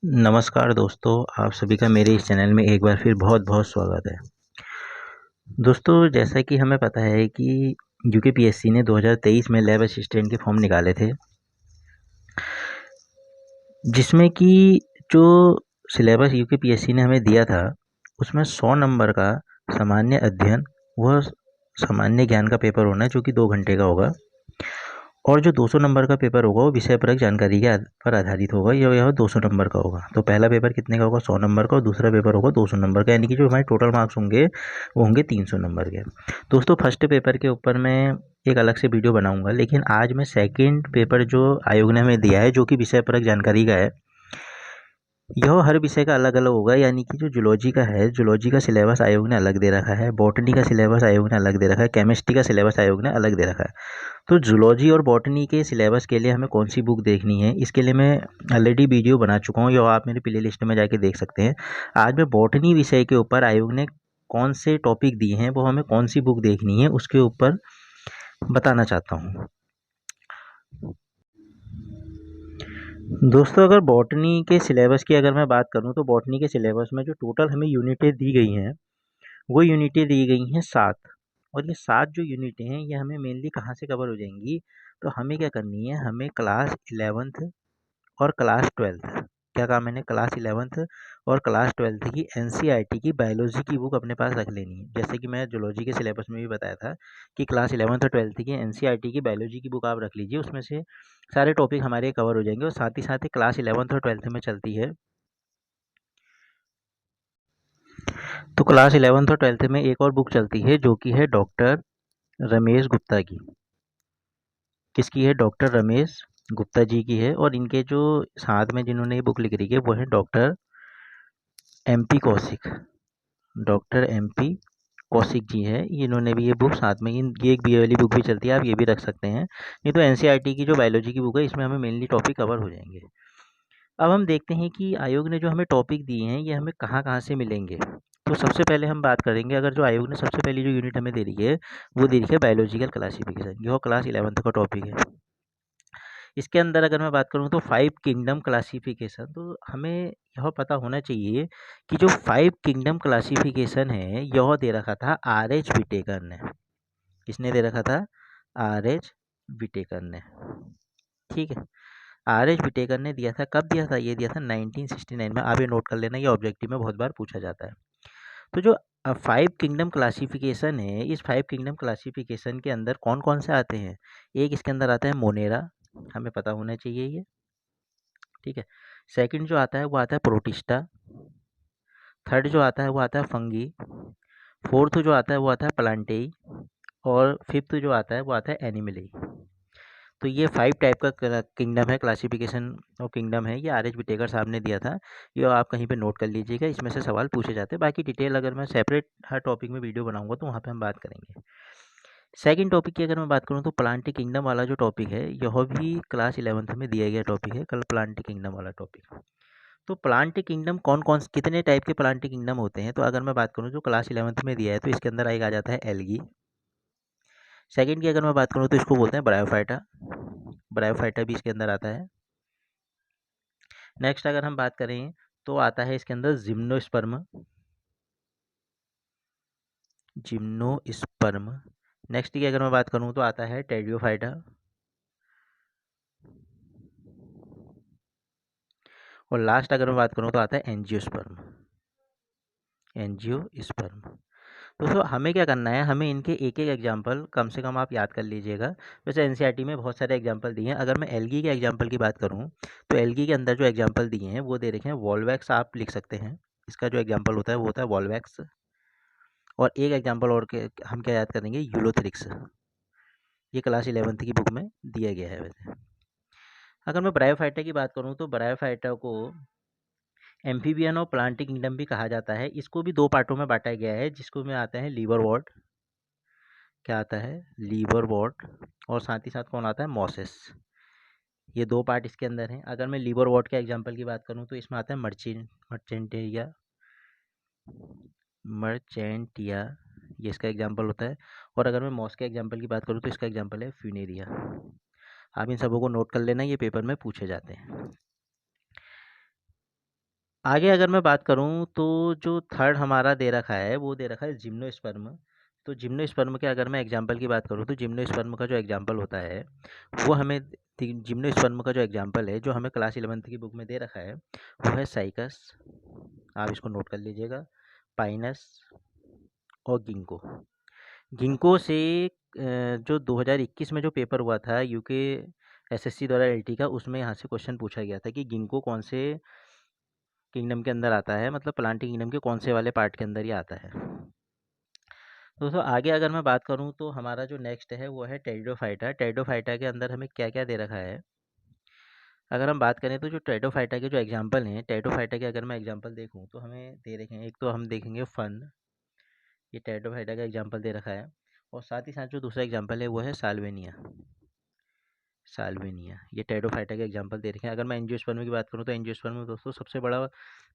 नमस्कार दोस्तों, आप सभी का मेरे इस चैनल में एक बार फिर बहुत-बहुत स्वागत है। दोस्तों, जैसा कि हमें पता है कि यूकेपीएससी ने 2023 में लैब असिस्टेंट के फॉर्म निकाले थे, जिसमें कि जो सिलेबस यूकेपीएससी ने हमें दिया था, उसमें 100 नंबर का सामान्य अध्ययन व सामान्य ज्ञान का पेपर होना है, जो कि 2 घंटे का होगा। और जो 200 नंबर का पेपर होगा वो विषयपरक जानकारी के पर आधारित होगा। यह 200 नंबर का होगा। तो पहला पेपर कितने का होगा? 100 नंबर का। और दूसरा पेपर होगा 200 नंबर का, यानी कि जो हमारे टोटल मार्क्स होंगे वो होंगे 300 नंबर के। दोस्तों, फर्स्ट पेपर के ऊपर मैं एक अलग से वीडियो बनाऊंगा, लेकिन आज मैं सेकेंड पेपर जो आयोग ने हमें दिया है, जो कि विषयपरक जानकारी का है, यह हर विषय का अलग अलग होगा। यानी कि जो जूलॉजी का है, जूलॉजी का सिलेबस आयोग ने अलग दे रखा है, बॉटनी का सिलेबस आयोग ने अलग दे रखा है, केमिस्ट्री का सिलेबस आयोग ने अलग दे रखा है। तो जूलॉजी और बॉटनी के सिलेबस के लिए हमें कौन सी बुक देखनी है, इसके लिए मैं ऑलरेडी वीडियो बना चुका हूँ, या आप मेरी प्ले लिस्ट में जाके देख सकते हैं। आज मैं बॉटनी विषय के ऊपर आयोग ने कौन से टॉपिक दिए हैं, वो हमें कौन सी बुक देखनी है, उसके ऊपर बताना चाहता हूँ। दोस्तों, अगर बॉटनी के सिलेबस की अगर मैं बात करूँ, तो बॉटनी के सिलेबस में जो टोटल हमें यूनिटें दी गई हैं, वो यूनिटें दी गई हैं 7। और ये 7 जो यूनिटें हैं, ये हमें मेनली कहाँ से कवर हो जाएंगी? तो हमें क्या करनी है, हमें क्लास 11th और क्लास 12th, क्या कहा मैंने, क्लास 11th और क्लास 12th की एनसीईआरटी की बायोलॉजी की बुक अपने पास रख लेनी है। जैसे कि मैं जूलॉजी के सिलेबस में भी बताया था कि क्लास 11th और 12th की एनसीईआरटी की बायोलॉजी की बुक आप रख लीजिए, उसमें से सारे टॉपिक हमारे कवर हो जाएंगे। और साथ ही क्लास 11th और 12th में चलती है, तो क्लास 11th और 12th में एक और बुक चलती है, जो कि है डॉक्टर रमेश गुप्ता की। किसकी है? डॉक्टर रमेश गुप्ता जी की है। और इनके जो साथ में जिन्होंने ये बुक लिख रही है, वो है doctor MP Kaushik. Doctor MP Kaushik ji है, इन्होंने भी ये बुक साथ में, ये एक बी वाली बुक भी चलती है, आप ये भी रख सकते हैं। नहीं तो एनसीईआरटी की जो बायोलॉजी की बुक है, इसमें हमें मेनली टॉपिक कवर हो जाएंगे। अब हम देखते हैं कि आयोग ने जो हमें टॉपिक दिए हैं, ये हमें कहाँ कहाँ से मिलेंगे। तो सबसे पहले हम बात करेंगे, अगर जो आयोग ने सबसे पहली जो यूनिट हमें दे रही है, वो दे रही है बायोलॉजिकल क्लासिफिकेशन। यह क्लास 11th का टॉपिक है। इसके अंदर अगर मैं बात करूँ तो 5 किंगडम क्लासिफिकेशन, तो हमें यह पता होना चाहिए कि जो 5 किंगडम क्लासिफिकेशन है, यह दे रखा था आर एच विटेकर ने। किसने दे रखा था? आर एच विटेकर ने। ठीक है, आर एच विटेकर ने दिया था। कब दिया था? ये दिया था 1969 में। आप ये नोट कर लेना, ये ऑब्जेक्टिव में बहुत बार पूछा जाता है। तो जो 5 किंगडम क्लासिफिकेशन है, इस 5 किंगडम क्लासिफिकेशन के अंदर कौन कौन से आते हैं? एक इसके अंदर आता है मोनेरा, हमें पता होना चाहिए ये। ठीक है, सेकंड जो आता है वो आता है प्रोटिस्टा। थर्ड जो आता है वो आता है फंगी। फोर्थ जो आता है वो आता है प्लांटेई। और फिफ्थ जो आता है वो आता है एनिमली। तो ये 5 टाइप का किंगडम है, क्लासिफिकेशन और किंगडम है, ये आर एच विटेकर साहब ने दिया था। ये आप कहीं पे नोट कर लीजिएगा, इसमें से सवाल पूछे जाते हैं। बाकी डिटेल अगर मैं सेपरेट हर टॉपिक में वीडियो बनाऊंगा, तो वहाँ पे हम बात करेंगे। सेकंड टॉपिक की अगर मैं बात करूँ, तो प्लांट किंगडम वाला जो टॉपिक है, यह भी क्लास 11th में दिया गया टॉपिक है, कल प्लांट किंगडम वाला टॉपिक। तो प्लांट किंगडम कौन कौन कितने टाइप के प्लांट किंगडम होते हैं? तो अगर मैं बात करूँ, जो क्लास 11th में दिया है, तो इसके अंदर एक आ जाता है एल्गी। सेकंड की अगर मैं बात करूँ, तो इसको बोलते हैं ब्रायोफाइटा। ब्रायोफाइटा भी इसके अंदर आता है। नेक्स्ट अगर हम बात करें, तो आता है इसके अंदर जिम्नोस्पर्म। जिम्नोस्पर्म। नेक्स्ट की अगर मैं बात करूँ, तो आता है टेरियोफाइटा। और लास्ट अगर मैं बात करूँ, तो आता है एंजियोस्पर्म। एंजियोस्पर्म। दोस्तों, हमें क्या करना है, हमें इनके एक एक एग्जाम्पल कम से कम आप याद कर लीजिएगा। वैसे एनसीईआरटी में बहुत सारे एग्जाम्पल दिए हैं। अगर मैं एल्गी के एग्जाम्पल की बात करूँ, तो एल्गी के अंदर जो एग्जाम्पल दिए हैं, वो दे रखे हैं वॉल्वैक्स, आप लिख सकते हैं। इसका जो एग्जाम्पल होता है वो होता है वॉल्वैक्स। और एक एग्जाम्पल और के हम क्या याद करेंगे, यूलोथ्रिक्स। ये क्लास 11th की बुक में दिया गया है। वैसे अगर मैं ब्रायोफाइटा की बात करूँ, तो ब्रायोफाइटा को एम्फीबियन और प्लांट किंगडम भी कहा जाता है। इसको भी 2 पार्टों में बांटा गया है, जिसको में आता है लीवरवॉर्ट। क्या आता है? लीवरवॉर्ट। और साथ ही साथ कौन आता है? मॉसेस। ये 2 पार्ट इसके अंदर हैं। अगर मैं लीवरवॉर्ट के एग्जांपल की बात करूं, तो इसमें आता है मर्चेंटिया। मर्चेंटिया, ये इसका एग्जांपल होता है। और अगर मैं मॉस के एग्जांपल की बात करूं, तो इसका एग्जांपल है फ्यूनेरिया। आप इन सबों को नोट कर लेना, ये पेपर में पूछे जाते हैं। आगे अगर मैं बात करूँ तो जो थर्ड हमारा दे रखा है वो दे रखा है जिम्नोस्पर्म। तो जिम्नोस्पर्म के अगर मैं एग्जांपल की बात करूँ तो जिम्नोस्पर्म का जो एग्जांपल होता है वो हमें जिम्नोस्पर्म का जो एग्जांपल है जो हमें क्लास 11th की बुक में दे रखा है वो है साइकस, आप इसको नोट कर लीजिएगा, पाइनस और गिंको। गिंको से जो 2021 में जो पेपर हुआ था यूके एसएससी द्वारा एलटी का, उसमें यहाँ से क्वेश्चन पूछा गया था कि गिंको कौन से किंगडम के अंदर आता है, मतलब प्लांटिंग किंगडम के कौन से वाले पार्ट के अंदर ये आता है। दोस्तों आगे अगर मैं बात करूं तो हमारा जो नेक्स्ट है वो है टेरिडोफाइटा। टेरिडोफाइटा के अंदर हमें क्या क्या दे रखा है, अगर हम बात करें तो जो टेरिडोफाइटा के जो एग्जांपल हैं, टेरिडोफाइटा के अगर मैं एग्जांपल देखूं तो हमें दे रखे हैं, एक तो हम देखेंगे फन, ये टेरिडोफाइटा का एग्जांपल दे रखा है, और साथ ही साथ जो दूसरा एग्जांपल है वो है साल्वेनिया। साल्वेनिया ये टेरिडोफाइटा के एग्जांपल दे रखे हैं। अगर मैं एंजियोस्पर्म की बात करूं तो एंजियोस्पर्म में दोस्तों सबसे बड़ा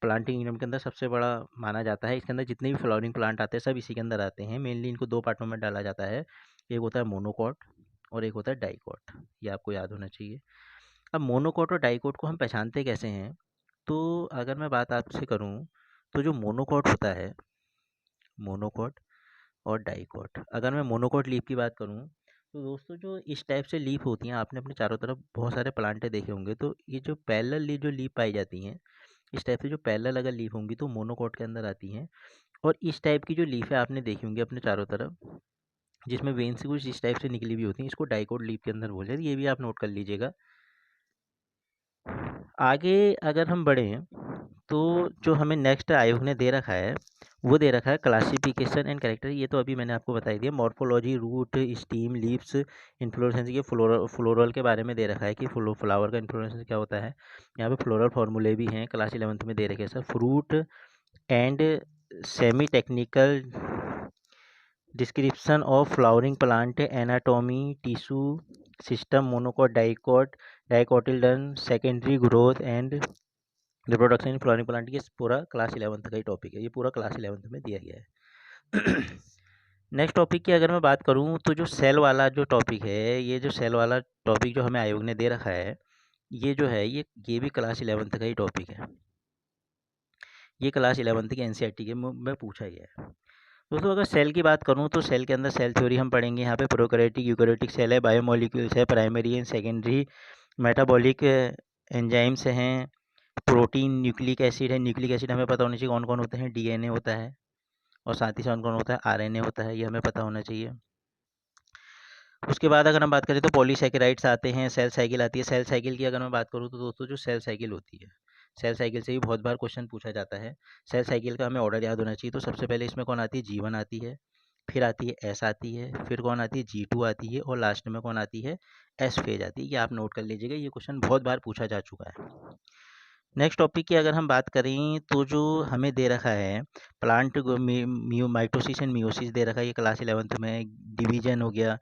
प्लांटिंग किंगडम के अंदर सबसे बड़ा माना जाता है। इसके अंदर जितने भी फ्लावरिंग प्लांट आते हैं सब इसी के अंदर आते हैं। मेनली इनको दो पार्टों में डाला जाता है, एक होता है मोनोकॉट और एक होता है डाइकॉट, ये आपको याद होना चाहिए। अब मोनोकॉट और डाइकॉट को हम पहचानते कैसे हैं, तो अगर मैं बात आपसे करूं तो जो मोनोकॉट होता है, मोनोकॉट और डाइकॉट, अगर मैं मोनोकॉट लीफ की बात करूं तो दोस्तों जो इस टाइप से लीफ होती हैं, आपने अपने चारों तरफ बहुत सारे प्लांटे देखे होंगे, तो ये जो पैरेलल लीफ जो लीफ पाई जाती हैं, इस टाइप से जो पैरेलल अगर लीफ होंगी तो मोनोकॉट के अंदर आती हैं। और इस टाइप की जो लीफ है आपने देखी होंगी अपने चारों तरफ, जिसमें वेन से कुछ इस टाइप से निकली हुई होती हैं, इसको डाइकॉट लीफ के अंदर बोलते हैं। ये भी आप नोट कर लीजिएगा। आगे अगर हम बढ़ें तो जो हमें नेक्स्ट आयोग ने दे रखा है वो दे रखा है क्लासिफिकेशन एंड कैरेक्टर। ये तो अभी मैंने आपको बता ही दिया। Morphology, root, stem, leaves, inflorescence, ये फ्लोरल के बारे में दे रखा है कि फ्लावर का इन्फ्लोरेसेंस क्या होता है। यहाँ पे फ्लोरल फार्मूले भी हैं, क्लास 11th में दे रखे हैं sir. Fruit and semi technical description of flowering plant, anatomy, tissue system, monocot, dicot, dicotyledon, secondary growth and reproduction in flowering plant. ये पूरा क्लास 11th का ही टॉपिक है, ये पूरा क्लास 11th में दिया गया है। नेक्स्ट टॉपिक की अगर मैं बात करूं तो जो सेल वाला जो टॉपिक है, ये जो सेल वाला टॉपिक जो हमें आयोग ने दे रखा है, ये जो है ये भी क्लास 11th का ही टॉपिक है। ये क्लास 11th की एनसीईआरटी के में पूछा गया है। दोस्तों अगर सेल की बात करूं तो सेल के अंदर सेल थ्योरी हम पढ़ेंगे। यहाँ पे प्रोकैरियोटिक, यूकैरियोटिक सेल है, बायोमोलिक्यूल्स है, primary and secondary, metabolic enzymes हैं, प्रोटीन, न्यूक्लिक एसिड है। न्यूक्लिक एसिड हमें पता होना चाहिए कौन कौन होते हैं, डीएनए होता है, और साथ ही साथ कौन होता है, आरएनए होता है, ये हमें पता होना चाहिए। उसके बाद अगर हम बात करें तो पॉलीसैकेराइड्स आते हैं, सेल साइकिल आती है। सेल साइकिल की अगर मैं बात करूँ तो दोस्तों जो सेल साइकिल होती है, सेल साइकिल से भी बहुत बार क्वेश्चन पूछा जाता है। सेल साइकिल का हमें ऑर्डर याद होना चाहिए। तो सबसे पहले इसमें कौन आती है, G1 आती है, फिर आती है एस आती है, फिर कौन आती है, G2 आती है, और लास्ट में कौन आती है, एस फेज आती है। ये आप नोट कर लीजिएगा, ये क्वेश्चन बहुत बार पूछा जा चुका है। नेक्स्ट टॉपिक की अगर हम बात करें तो जो हमें दे रखा है प्लांट माइटोसिस एंड मियोसिस दे रखा है, ये क्लास 11th में। डिवीजन हो गया,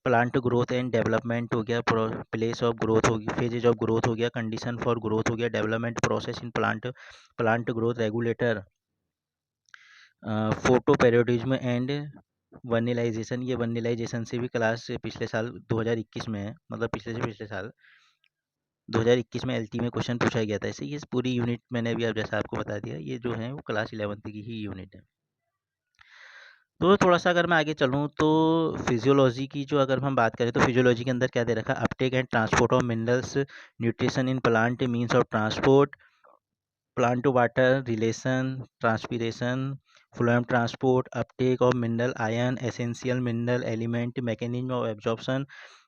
प्लांट ग्रोथ एंड डेवलपमेंट हो गया, प्लेस ऑफ ग्रोथ हो गया, फेजेज ऑफ ग्रोथ हो गया, कंडीशन फॉर ग्रोथ हो गया, development process in plant, plant growth regulator, photoperiodism and vernalization. ये वर्निलाइजेशन से भी क्लास पिछले साल 2021 में है, मतलब पिछले से पिछले साल 2021 में एलटी में क्वेश्चन पूछा गया था। ऐसे ये पूरी यूनिट मैंने अभी जैसा आपको बता दिया, ये जो है वो क्लास 11th की ही यूनिट है। तो थोड़ा सा अगर मैं आगे चलूँ तो फिजियोलॉजी की जो अगर हम बात करें तो फिजियोलॉजी के अंदर क्या दे रखा है, uptake and transport of minerals, nutrition in plant, means of transport, plant to water relation, transpiration, phloem transport, uptake of mineral ion, essential mineral element, mechanism of absorption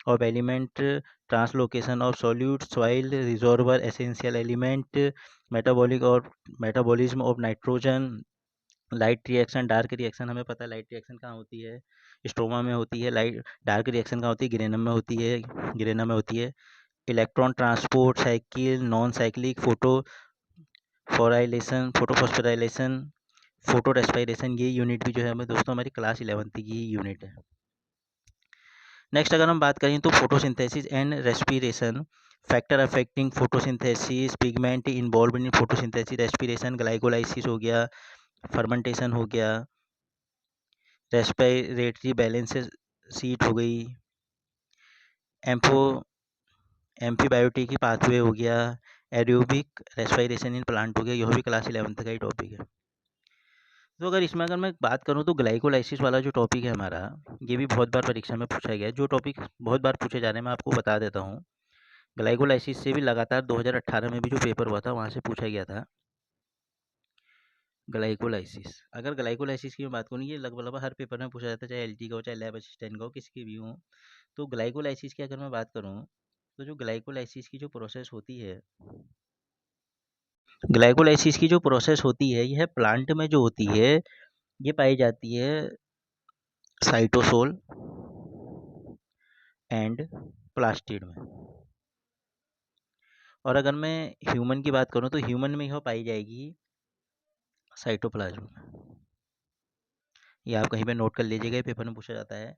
of element, translocation of solute, soil reservoir, essential element, metabolic और metabolism of nitrogen, light reaction, dark reaction. हमें पता है light reaction कहाँ होती है, stroma में होती है। लाइट डार्क रिएक्शन कहाँ होती है, ग्रेनम में होती है, ग्रेनम में होती है। Electron transport cycle, non cyclic, photophosphorylation, photo respiration, ये यूनिट भी जो है हमें दोस्तों हमारी क्लास 11th की ही यूनिट है। नेक्स्ट अगर हम बात करें तो photosynthesis and respiration, factor affecting photosynthesis, pigment involve in photosynthesis, respiration, glycolysis हो गया, फर्मेंटेशन हो गया, रेस्पिरेटरी बैलेंस सीट हो गई, एम्फो एम्फीबायोटिक की पाथवे हो गया, एरोबिक रेस्पिरेशन इन प्लांट हो गया, यह भी क्लास 11th का ही टॉपिक है। तो अगर मैं बात करूँ तो ग्लाइकोलाइसिस वाला जो टॉपिक है हमारा, ये भी बहुत बार परीक्षा में पूछा गया है। जो टॉपिक बहुत बार पूछे जा रहे हैं मैं आपको बता देता हूँ। ग्लाइकोलाइसिस से भी लगातार 2018 में भी जो पेपर हुआ था वहाँ से पूछा गया था ग्लाइकोलाइसिस। अगर ग्लाइकोलाइसिस की मैं बात करूँ, ये लगभग हर पेपर में पूछा जाता है, चाहे एलटी का हो, चाहे लैब असिस्टेंट का हो, किसी भी हो। तो ग्लाइकोलाइसिस की अगर मैं बात करूँ, तो जो ग्लाइकोलाइसिस की जो प्रोसेस होती है, ग्लाइकोलाइसिस की जो प्रोसेस होती है, यह प्लांट में जो होती है, ये पाई जाती है साइटोसोल एंड प्लास्टिड में। और अगर मैं ह्यूमन की बात करूँ तो ह्यूमन में यह पाई जाएगी साइटोप्लाज्म में। ये आप कहीं पे नोट कर लीजिएगा, पेपर में पूछा जाता है।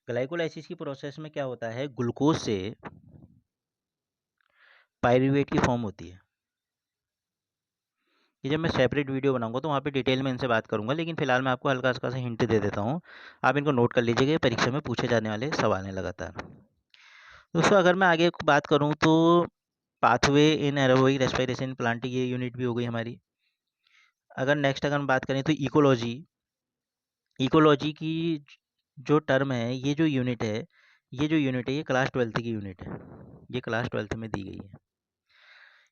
ग्लाइकोलाइसिस की प्रोसेस में क्या होता है, ग्लूकोज से पायरूवेट की फॉर्म होती है। ये जब मैं सेपरेट वीडियो बनाऊंगा तो वहाँ पे डिटेल में इनसे बात करूंगा, लेकिन फिलहाल मैं आपको हल्का सा हिंट दे देता हूँ, आप इनको नोट कर लीजिएगा, परीक्षा में पूछे जाने वाले सवाल हैं लगातार। दोस्तों अगर मैं आगे बात करूँ तो pathway in aerobic respiration plant, ये यूनिट भी हो गई हमारी। अगर नेक्स्ट अगर हम बात करें तो इकोलॉजी, इकोलॉजी की जो टर्म है, ये जो यूनिट है, ये क्लास 12th की यूनिट है, ये क्लास 12th में दी गई है।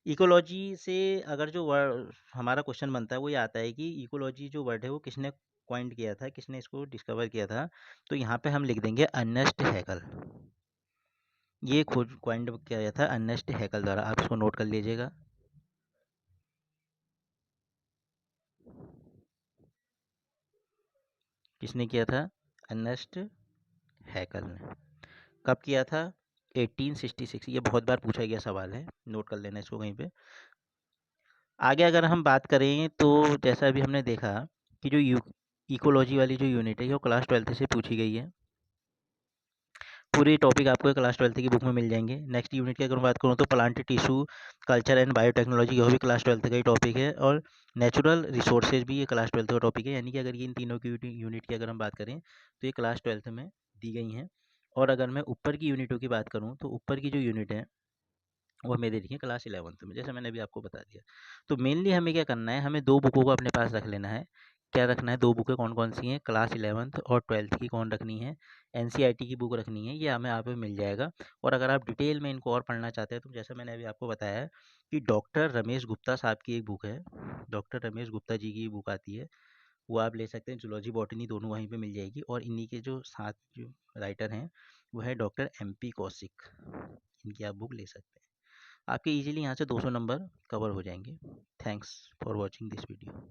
इकोलॉजी से अगर जो वर्ड हमारा क्वेश्चन बनता है वो ये आता है कि इकोलॉजी जो वर्ड है वो किसने कॉइंट किया था, किसने इसको डिस्कवर किया था। तो यहाँ पे हम लिख देंगे अर्नेस्ट हैकल। ये खोज कॉइंट किया गया था अर्नेस्ट हैकल द्वारा, आप इसको नोट कर लीजिएगा। किसने किया था, अर्नेस्ट हैकल ने। कब किया था, 1866। ये बहुत बार पूछा गया सवाल है, नोट कर लेना इसको कहीं पे। आगे अगर हम बात करें तो जैसा अभी हमने देखा कि जो इकोलॉजी वाली जो यूनिट है वो क्लास 12th से पूछी गई है। पूरे टॉपिक आपको क्लास 12th की बुक में मिल जाएंगे। नेक्स्ट यूनिट की अगर मैं बात करूँ तो plant tissue culture and biotechnology, यह भी क्लास 12th का ही टॉपिक है। और नेचुरल रिसोर्सेज भी ये क्लास 12th का टॉपिक है। यानी कि अगर ये इन तीनों की यूनिट की अगर हम बात करें तो ये क्लास 12th में दी गई हैं। और अगर मैं ऊपर की यूनिटों की बात करूँ तो ऊपर की जो यूनिट है वो हमें दे रही है क्लास 11th में, जैसे मैंने अभी आपको बता दिया। तो मेनली हमें क्या करना है, हमें दो बुकों को अपने पास रख लेना है। क्या रखना है, दो बुकें कौन कौन सी हैं, क्लास 11th और 12th की कौन रखनी है, एनसीईआरटी की बुक रखनी है, ये हमें यहाँ पे मिल जाएगा। और अगर आप डिटेल में इनको और पढ़ना चाहते हैं तो जैसा मैंने अभी आपको बताया कि डॉक्टर रमेश गुप्ता साहब की एक बुक है, डॉक्टर रमेश गुप्ता जी की बुक आती है, वो आप ले सकते हैं। जूलॉजी बॉटनी दोनों वहीं पे मिल जाएगी। और इन्हीं के जो साथ जो राइटर हैं वो है डॉक्टर MP कौशिक, इनकी आप बुक ले सकते हैं। आपके इजीली यहाँ से 200 नंबर कवर हो जाएंगे। Thanks for watching this video.